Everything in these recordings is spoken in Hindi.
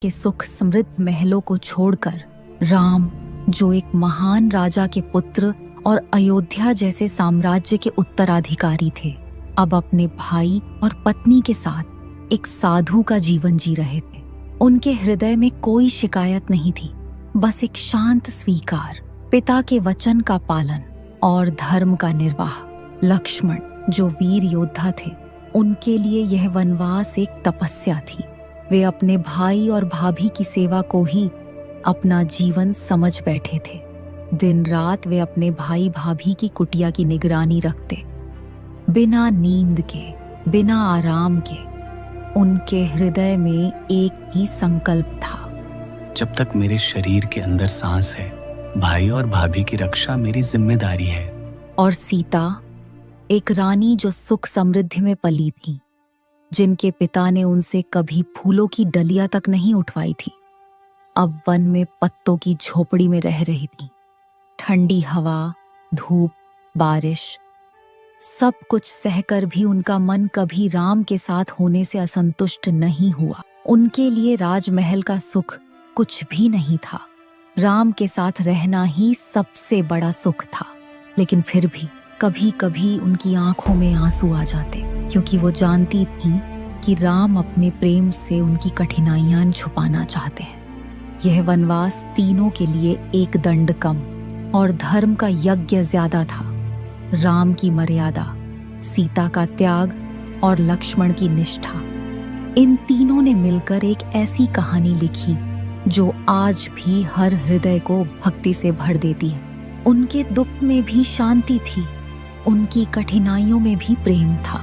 के सुख समृद्ध महलों को छोड़कर राम, जो एक महान राजा के पुत्र और अयोध्या जैसे साम्राज्य के उत्तराधिकारी थे, अब अपने भाई और पत्नी के साथ एक साधु का जीवन जी रहे थे। उनके हृदय में कोई शिकायत नहीं थी, बस एक शांत स्वीकार, पिता के वचन का पालन और धर्म का निर्वाह। लक्ष्मण, जो वीर योद्धा थे, उनके लिए यह वनवास एक तपस्या थी। वे अपने भाई और भाभी की सेवा को ही अपना जीवन समझ बैठे थे। दिन रात वे अपने भाई भाभी की कुटिया की निगरानी रखते, बिना नींद के, बिना आराम के। उनके हृदय में एक ही संकल्प था, जब तक मेरे शरीर के अंदर सांस है, भाई और भाभी की रक्षा मेरी जिम्मेदारी है। और सीता, एक रानी जो सुख समृद्धि में पली थी, जिनके पिता ने उनसे कभी फूलों की डलिया तक नहीं उठवाई थी, अब वन में पत्तों की झोपड़ी में रह रही थी। ठंडी हवा, धूप, बारिश, सब कुछ सहकर भी उनका मन कभी राम के साथ होने से असंतुष्ट नहीं हुआ। उनके लिए राजमहल का सुख कुछ भी नहीं था, राम के साथ रहना ही सबसे बड़ा सुख था। लेकिन फिर भी कभी कभी उनकी आंखों में आंसू आ जाते, क्योंकि वो जानती थीं कि राम अपने प्रेम से उनकी कठिनाइयां छुपाना चाहते हैं। यह वनवास तीनों के लिए एक दंड कम और धर्म का यज्ञ ज्यादा था। राम की मर्यादा, सीता का त्याग और लक्ष्मण की निष्ठा, इन तीनों ने मिलकर एक ऐसी कहानी लिखी जो आज भी हर हृदय को भक्ति से भर देती है। उनके दुख में भी शांति थी, उनकी कठिनाइयों में भी प्रेम था,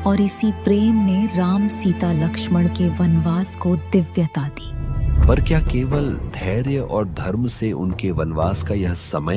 और इसी प्रेम ने राम, सीता, लक्ष्मण के वनवास को दिव्यता दी। पर क्या केवल धैर्य और धर्म से उनके वनवास का यह समय